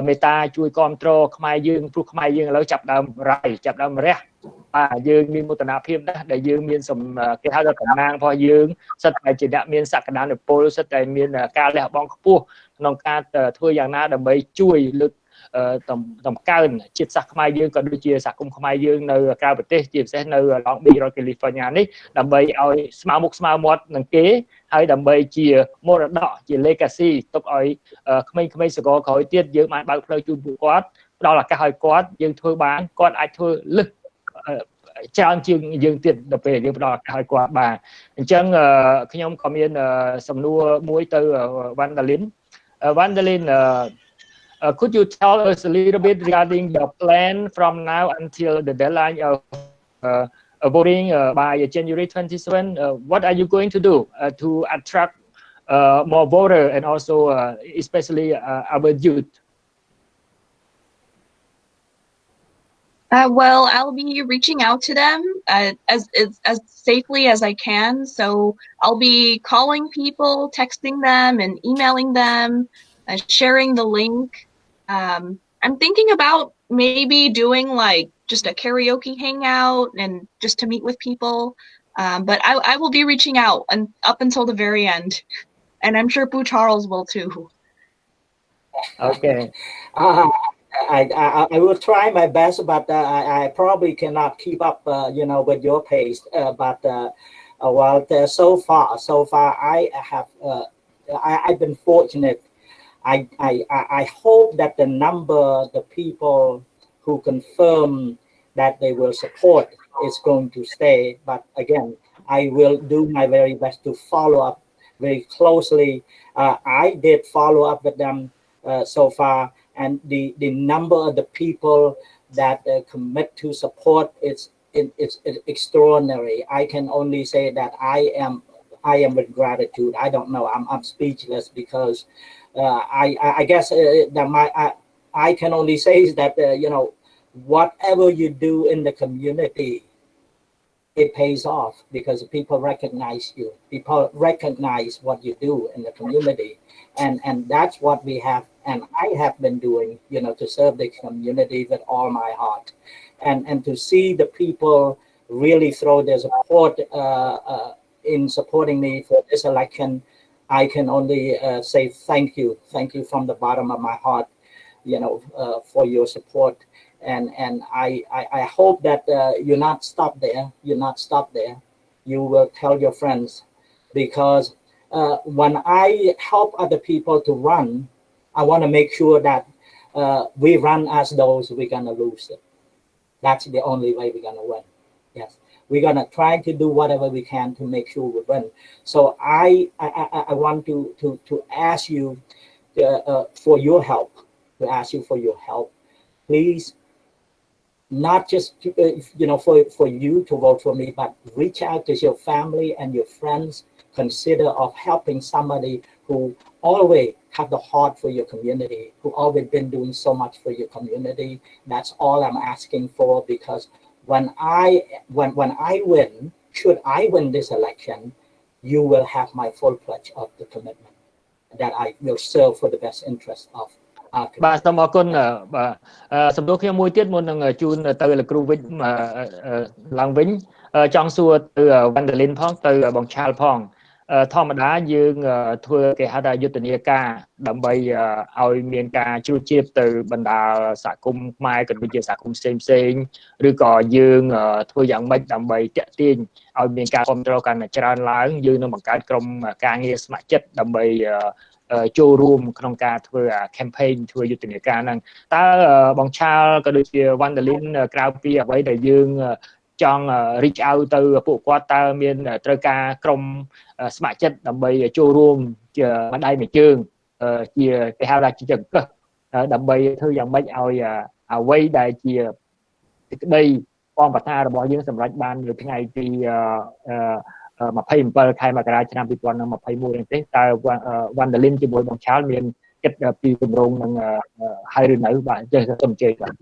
មេត្តាជួយគ្រប់គ្រងខ្មែរយើងព្រោះខ្មែរយើងឥឡូវចាប់ដើមរៃចាប់ដើមរះបាទយើងមានមោទនភាពណាស់ដែលយើងមានគេហៅថាតំណាងរបស់យើងសិតតែជាអ្នកមានសក្តានុពលសិតតែមានការលះបង់ខ្ពស់ក្នុងការធ្វើយ៉ាងណាដើម្បីជួយលើកតម្កើងជាតិសាសន៍ខ្មែរយើងក៏ដូចជាសហគមន៍ខ្មែរយើងនៅក្រៅប្រទេសជាពិសេសនៅ Long Beach រដ្ឋ California នេះដើម្បីឲ្យស្មើមុខស្មើមាត់នឹងគេហើយដើម្បីជាមរតកជា legacy ទុកឲ្យក្មេងៗសកលក្រោយទៀតយើងបានបើកផ្លូវជូនពួកគាត់ផ្ដល់ឱកាសឲ្យគាត់យើងធ្វើបានគាត់អាចធ្វើលឹះច្រើនជាងយើងទៀតដល់ពេលយើងផ្ដល់ឱកាសឲ្យគាត់បានអញ្ចឹងខ្ញុំក៏មានសំណួរមួយទៅ Vanndearlyn could you tell us a little bit regarding your plan from now until the deadline of voting by January 27? What are you going to do to attract more voters and also especially our youth? Well, I'll be reaching out to them as safely as I can. So I'll be calling people, texting them, and emailing them, sharing the link. I'm thinking about maybe doing like just a karaoke hangout and just to meet with people. But I will be reaching out and up until the very end. And I'm sure Boo Charles will too. Okay. I will try my best, but I probably cannot keep up, with your pace. But so far, I've been fortunate. I hope that the people who confirm that they will support is going to stay. But again, I will do my very best to follow up very closely. I did follow up with them so far, and the number of the people that commit to support it's extraordinary. I can only say that I am with gratitude. I don't know. I'm speechless because. I guess that I can only say is that whatever you do in the community, it pays off because people recognize you. People recognize what you do in the community, and that's what we have. And I have been doing, to serve the community with all my heart, and to see the people really throw their support in supporting me for this election. I can only say thank you from the bottom of my heart, for your support, and I hope that you're not stopped there. You're not stopped there. You will tell your friends, because when I help other people to run, I want to make sure that we run as those we're gonna lose it. That's the only way we're gonna win. Yes. We're gonna try to do whatever we can to make sure we win. So I want to ask you for your help. To ask you for your help, please. Not just for you to vote for me, but reach out to your family and your friends. Consider of helping somebody who always have the heart for your community, who always been doing so much for your community. That's all I'm asking for, because when I win, should I win this election, you will have my full pledge of the commitment that I will serve for the best interest of our community. បាទសូមអរគុណបាទសំណួរខ្ញុំមួយទៀតមុននឹងជូនទៅលោកគ្រូវិជ្ជឡើងវិញចង់សួរទៅ Vanndearlyn ផងទៅបងឆាលផងធម្មតាយើងធ្វើគេហៅថាយុទ្ធនាការដើម្បីឲ្យមានការជ្រួតជ្រាបទៅបណ្ដាសហគមន៍ខ្មែរក៏ដូចជាសហគមន៍ផ្សេងៗឬក៏យើងធ្វើយ៉ាងម៉េចដើម្បីតាក់ទាញឲ្យមានការគ្រប់គ្រងកាន់តែច្រើនឡើងយើងនឹងបង្កើតក្រុមការងារស្ម័គ្រចិត្តដើម្បីចូលរួមក្នុងការធ្វើ campaign ធ្វើយុទ្ធនាការហ្នឹងតើបងឆាលក៏ដូចជា Vanndearlyn ក្រៅពីអ្វីដែលយើងចង់ reach out ទៅពួកគាត់តើមានត្រូវការក្រុមស្ម័គ្រចិត្តដើម្បីចូលរួមជាម្ដាយមួយជើងជាគេហៅថាជាចង្កឹះដើម្បីធ្វើយ៉ាងម៉េចឲ្យអ្វីដែលជាសេចក្តីពំប្រាថ្នារបស់យើងសម្រេចបាននៅថ្ងៃទី27 ខែមករាឆ្នាំ 2021 នេះទេតើ Vanndearlyn ជាមួយបងឆាលមានគិតពីគម្រោងនឹងហើយឬនៅបាទចេះសូមជឿបាទ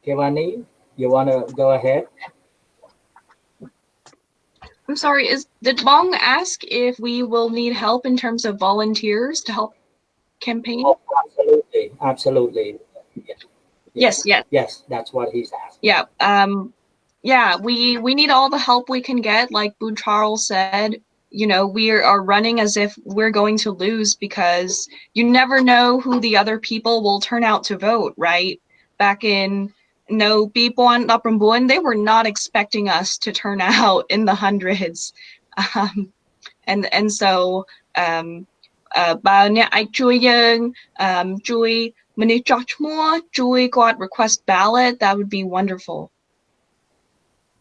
Kevani, you want to go ahead? I'm sorry, did Vong ask if we will need help in terms of volunteers to help campaign? Oh, absolutely. Yes, that's what he's asking. Yeah, we need all the help we can get. Like Boon Charles said, you know, we are running as if we're going to lose because you never know who the other people will turn out to vote, right? Back in people on Uprambuan, they were not expecting us to turn out in the hundreds. And so I Joy got request ballot, that would be wonderful.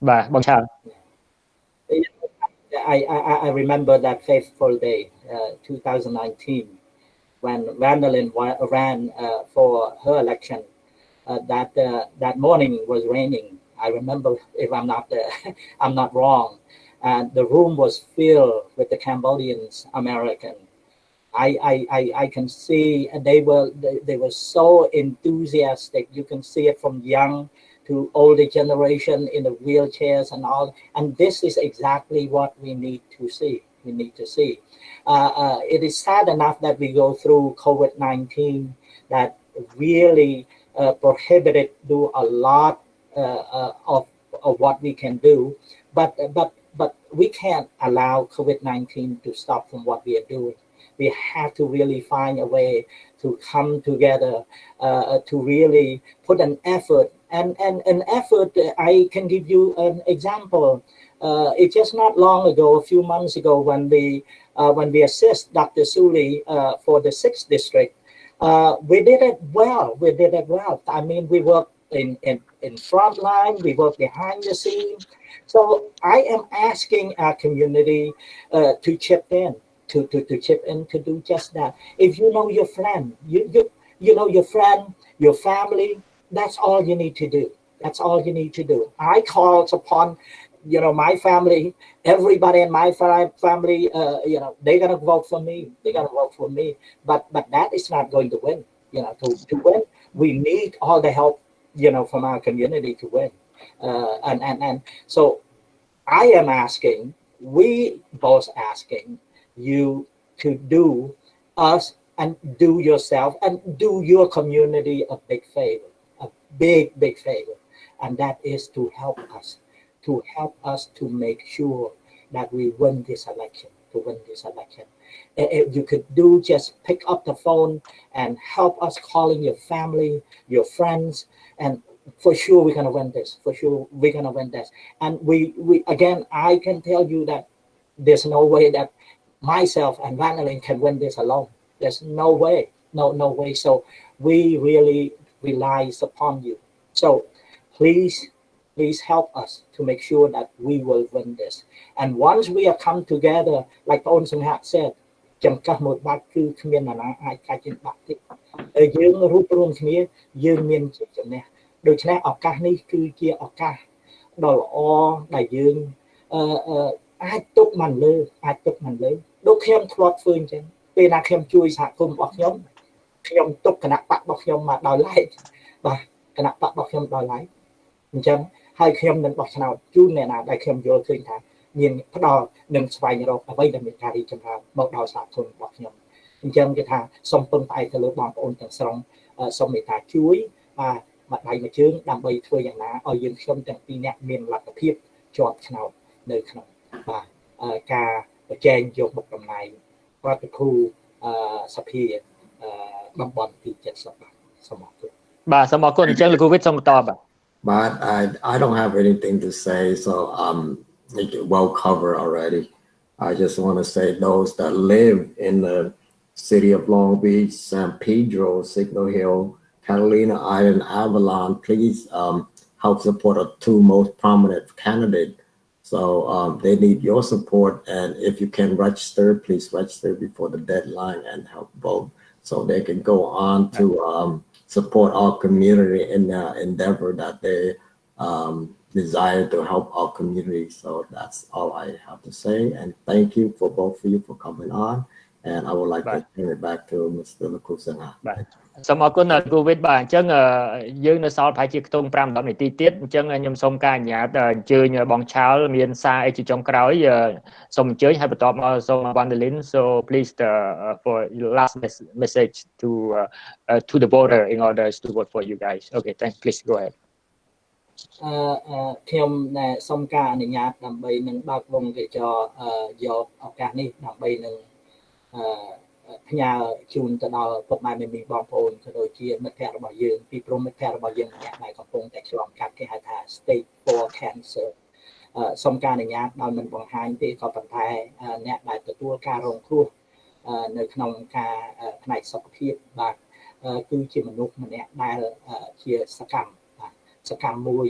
I remember that fateful day, 2019, when Vanndearlyn ran for her election. That morning was raining. I remember, if I'm not wrong, and the room was filled with the Cambodians, American. I can see they were so enthusiastic. You can see it from young to older generation in the wheelchairs and all. And this is exactly what we need to see. It is sad enough that we go through COVID-19 that really prohibited do a lot of what we can do, but we can't allow COVID-19 to stop from what we are doing. We have to really find a way to come together to really put an effort and an effort. I can give you an example. It's just not long ago, a few months ago, when we assist Dr. Suli for the 6th district. We did it well. I mean, we worked in front line, we worked behind the scenes. So I am asking our community to chip in, to do just that. If you know your friend, you know your friend, your family, that's all you need to do. I call upon, my family, everybody in my family, they're going to vote for me. But that is not going to win. To win, we need all the help, from our community to win. And so I am asking, we both asking you to do us and do yourself and do your community a big favor, a big favor. And that is to help us to make sure that we win this election, If you could just pick up the phone and help us calling your family, your friends, and for sure we're going to win this. And we again, I can tell you that there's no way that myself and Vanndearlyn can win this alone. There's no way. So we really rely upon you. So please help us to make sure that we will win this. And once we have come together, like Paul Sanghak said, ចំកះមួយបាត់គឺគ្មាននរណាអាចកាច់បាត់ទេយើងរួបរวมគ្នាយើងមានជាចំណេះដូច្នេះឱកាសនេះគឺជាឱកាសដ៏ល្អដែលយើងអាចទុកមិនលើដូចខ្ញុំធ្លាប់ធ្វើអញ្ចឹងពេលណាខ្ញុំជួយសហគមន៍របស់ខ្ញុំទុកគណៈបករបស់ខ្ញុំមកដោយឡែកបាទគណៈបករបស់ខ្ញុំដោយឡែកអញ្ចឹង ហើយខ្ញុំនឹងបោះឆ្នោតជូនអ្នកណាដែលខ្ញុំយល់ឃើញថាមានផ្ដល់នឹងស្វែងរកអ្វីដែលមានការរីកចម្រើនមកដល់សហគមន៍របស់ខ្ញុំអញ្ចឹងគេថាសូមពឹងផ្អែកទៅលើបងប្អូនទាំងស្រុងសូមមេត្តាជួយមួយដៃមួយជើងដើម្បីធ្វើយ៉ាងណាឲ្យយើងខ្ញុំទាំងពីរនាក់មានលទ្ធភាពជាប់ឆ្នោតនៅក្នុងការប្រជែងយកមុខតំណែងប្រតិភូសភាតំបន់ទី70បាទសូមអរគុណបាទសូមអរគុណអញ្ចឹងលោកគ្រូវិទ្យសូមបន្តបាទ But I don't have anything to say, so well covered already. I just want to say those that live in the city of Long Beach, San Pedro, Signal Hill, Catalina Island, Avalon, please help support the two most prominent candidates. So they need your support, and if you can register, please register before the deadline and help vote, so they can go on to support our community in the endeavor that they desire to help our community. So that's all I have to say, and thank you for both of you for coming on. And I would like to turn it back to Mr. Lakusana. សូមអរគុណគ្រូវិទ្យបាទអញ្ចឹងយើងនៅសល់ប្រហែលជាខ្ទង់ 5-10 នាទីទៀតអញ្ចឹងខ្ញុំសូមការអនុញ្ញាតអញ្ជើញបងឆាលមានសារអីជាចុងក្រោយសូមអញ្ជើញហើយបន្ទាប់មកសូម Vanndearlyn, so please for your last message to the voter in order to vote for you guys. Okay, thanks. Please go ahead. ខ្ញុំសូមការអនុញ្ញាតដើម្បីនឹងបើកវងកិច្ចយកឱកាសនេះដើម្បីនឹងផ្ញើជូនទៅដល់ពុកម៉ែមីមីបងប្អូនក៏ដូចជាមិត្តភ័ក្តិរបស់យើងពីព្រមមិត្តភ័ក្តិរបស់យើងម្នាក់ដែលកំពុងតែឆ្លងកាត់គេហៅថា stage 4 cancer សូមការអនុញ្ញាតដោយមិនបង្ហាញទេក៏ប៉ុន្តែអ្នកដែលទទួលការរងគ្រោះនៅក្នុងការផ្នែកសុខភាពបាទគឺជាមនុស្សម្នាក់ដែលជាសកម្មមួយ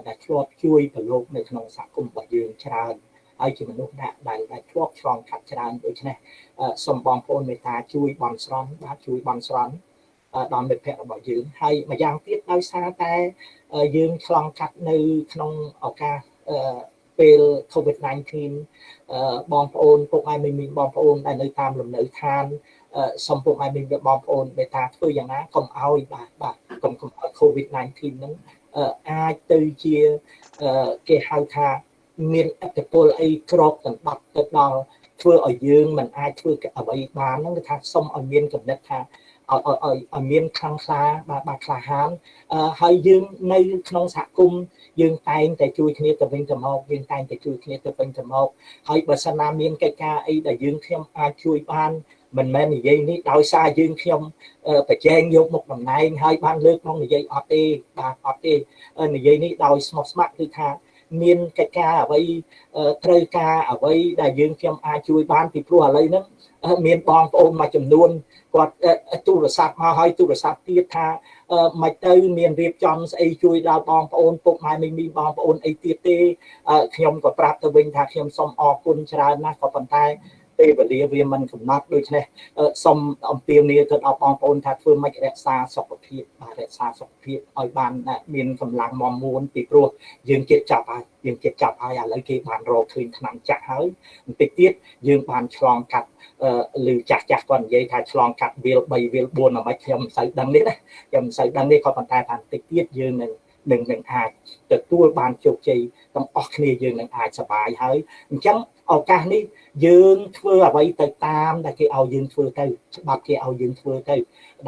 ដែលធ្លាប់ជួយប្រឡូកនៅក្នុងសហគមន៍របស់យើងច្រើនហើយជាមនុស្សដែលធ្លាប់ឆ្លងកាត់ច្រើនដូច្នេះសូមបងប្អូនមេត្តាជួយបន់ស្រន់បាទជួយបន់ស្រន់ដល់មិត្តភ័ក្តិរបស់យើងហើយម្យ៉ាងទៀតដោយសារតែយើងឆ្លងកាត់នៅក្នុងឱកាសពេល COVID-19 បងប្អូនពុកម៉ែមីមីបងប្អូនដែលនៅតាមលំនៅឋានសូមពុកម៉ែមីមីបងប្អូនមេត្តាធ្វើយ៉ាងណាកុំឲ្យបាទកុំឲ្យ COVID-19 ហ្នឹងអាចទៅជាគេហៅថាមានអត្តពលអីក្របដណ្ដប់ទៅដល់ធ្វើឲ្យយើងមិនអាចធ្វើអ្វីបានហ្នឹងគឺថាសូមឲ្យមានកំណត់ថាឲ្យមានខ្លាំងក្លាបាទក្លាហានហើយយើងនៅក្នុងសហគមន៍យើងតែងតែជួយគ្នាទៅវិញទៅមកយើងតែងតែជួយគ្នាទៅវិញទៅមកហើយបើសិនណាមានកិច្ចការអីដែលយើងខ្ញុំអាចជួយបានមិនមែននិយាយនេះដោយសារយើងខ្ញុំប្រជែងយកមុខតំណែងហើយបានលើកមកនិយាយអត់ទេបាទអត់ទេនិយាយនេះដោយស្មោះស្ម័គ្រគឺថាមានកិច្ចការអ្វីត្រូវការអ្វីដែលយើងខ្ញុំអាចជួយបានពីព្រោះឥឡូវហ្នឹងមានបងប្អូនមួយចំនួនគាត់ទូរស័ព្ទមកហើយទូរស័ព្ទទៀតថាមិនទៅមានរៀបចំស្អីជួយដល់បងប្អូនពុកម៉ែមីមីបងប្អូនអីទៀតទេខ្ញុំក៏ប្រាប់ទៅវិញថាខ្ញុំសូមអរគុណច្រើនណាស់ក៏ប៉ុន្តែពេលវេលាវាមិនកំណត់ដូច្នេះសូមអំពាវនាវទៅដល់បងប្អូនថាធ្វើម៉េចរក្សាសុខភាពបាទរក្សាសុខភាពឲ្យបានមានកម្លាំងមាំមួនពីព្រោះយើងជិតចាប់ហើយឥឡូវគេបានរកឃើញឆ្នាំចាស់ហើយបន្តិចទៀតយើងបានឆ្លងកាត់ឬចាស់គាត់និយាយថាឆ្លងកាត់វាល3វាល4មកខ្ញុំមិនសូវដឹងនេះណាខ្ញុំមិនសូវដឹងនេះក៏ប៉ុន្តែថាបន្តិចទៀតយើងនឹងអាចទទួលបានជោគជ័យទាំងអស់គ្នាយើងនឹងអាចសប្បាយហើយអញ្ចឹងឱកាសនេះយើងធ្វើអ្វីទៅតាមដែលគេឲ្យយើងធ្វើទៅច្បាប់គេឲ្យយើងធ្វើទៅ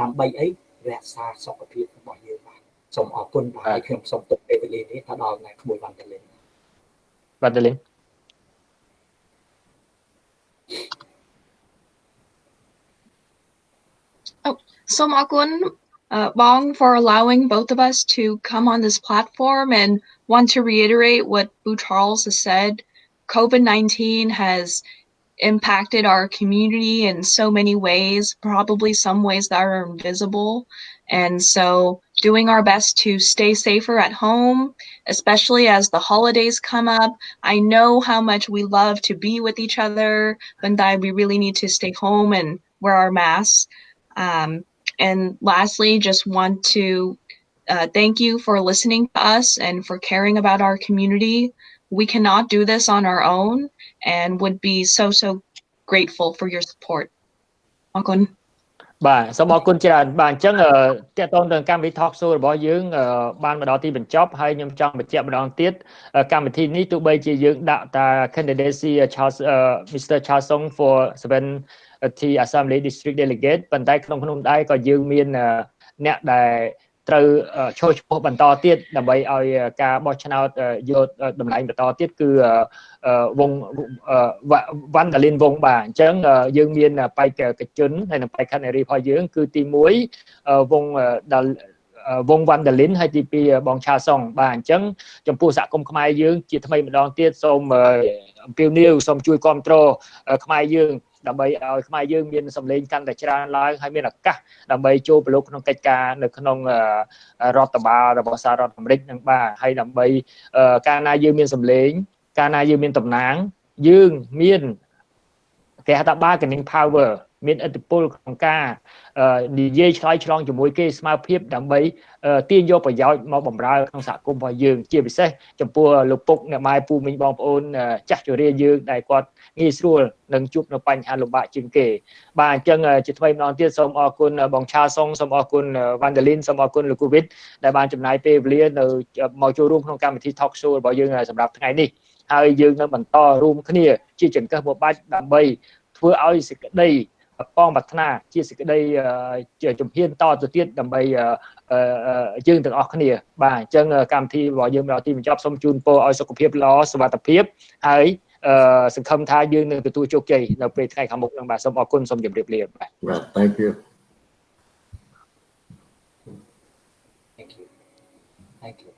ដើម្បីអីរក្សាសុខភាពរបស់យើងបាទសូមអរគុណបាទខ្ញុំសូមទុកពេលវេលានេះទៅដល់អ្នកក្មួយVanndearlyn Som Akun, Vong, for allowing both of us to come on this platform and want to reiterate what Boo Charles has said. COVID-19 has impacted our community in so many ways, probably some ways that are invisible. And so doing our best to stay safer at home, especially as the holidays come up. I know how much we love to be with each other, but that we really need to stay home and wear our masks. And lastly, just want to thank you for listening to us and for caring about our community. We cannot do this on our own and would be so grateful for your support. Akun. បាទសូមអរគុណច្រើនបាទអញ្ចឹងតកតងទៅកម្មវិធី talk show របស់យើងបានមកដល់ទីបញ្ចប់ហើយខ្ញុំចង់បញ្ជាក់ម្ដងទៀតកម្មវិធីនេះទោះបីជាយើងដាក់តា Candidacy Mr. Charles Song for 7T Assembly District Delegate ប៉ុន្តែក្នុងដែរក៏យើងមានអ្នកដែលត្រូវចូលឈ្មោះបន្តទៀតដើម្បីឲ្យការបោះឆ្នោតយកតម្លៃបន្តទៀតគឺវង Vanndearlyn វងបាទអញ្ចឹងយើងមានបេក្ខជនហើយនិងបេក្ខនារីរបស់យើងគឺទី1វង Vanndearlyn ហើយទី2បងឆាសុងបាទអញ្ចឹងចំពោះសហគមន៍ខ្មែរយើងជាថ្មីម្ដងទៀតសូមអំពាវនាវសូមជួយគ្រប់គ្រងខ្មែរយើងដើម្បីឲ្យខ្មែរយើងមានសម្លេងកាន់តែច្រើនឡើងហើយមានឱកាសដើម្បីចូលប្រឡូកក្នុងកិច្ចការនៅក្នុងរដ្ឋបាលរបស់សហរដ្ឋអាមេរិកនឹងបាទហើយដើម្បីកាលណាយើងមានសម្លេងកាលណាយើងមានតំណាងយើងមានគេហៅថា bargaining power មានឥទ្ធិពលក្នុងការនិយាយឆ្លើយឆ្លងជាមួយគេស្មារភាពដើម្បីទាញយកប្រយោជន៍មកបម្រើក្នុងសហគមន៍របស់យើងជាពិសេសចំពោះលោកពុកអ្នកម៉ែពូមីងបងប្អូនចាស់ជរាយើងដែលគាត់ងាយស្រួលនឹងជួបនៅបញ្ហាលំបាកជាងគេបាទអញ្ចឹងជាថ្មីម្ដងទៀតសូមអរគុណបងឆាសុងសូមអរគុណ Vanndearlyn សូមអរគុណលោកគូវិតដែលបានចំណាយពេលវេលានៅមកចូលរួមក្នុងកម្មវិធី talk show របស់យើងសម្រាប់ថ្ងៃនេះហើយយើងនឹងបន្តរួមគ្នាជាចង្កឹះមួយបាច់ដើម្បីធ្វើឲ្យសេចក្តីបងប្រាថ្នាជាសេចក្តីជំហានតទៅទៀតដើម្បីយើងទាំងអស់គ្នាបាទអញ្ចឹងកម្មវិធីរបស់យើងដល់ទីបញ្ចប់សូមជូនពរឲ្យសុខភាពល្អសុវត្ថិភាពហើយសង្ឃឹមថាយើងនឹងទទួលជោគជ័យនៅពេលថ្ងៃខាងមុខនឹងបាទសូមអរគុណសូមជម្រាបលាបាទ Thank you. Thank you.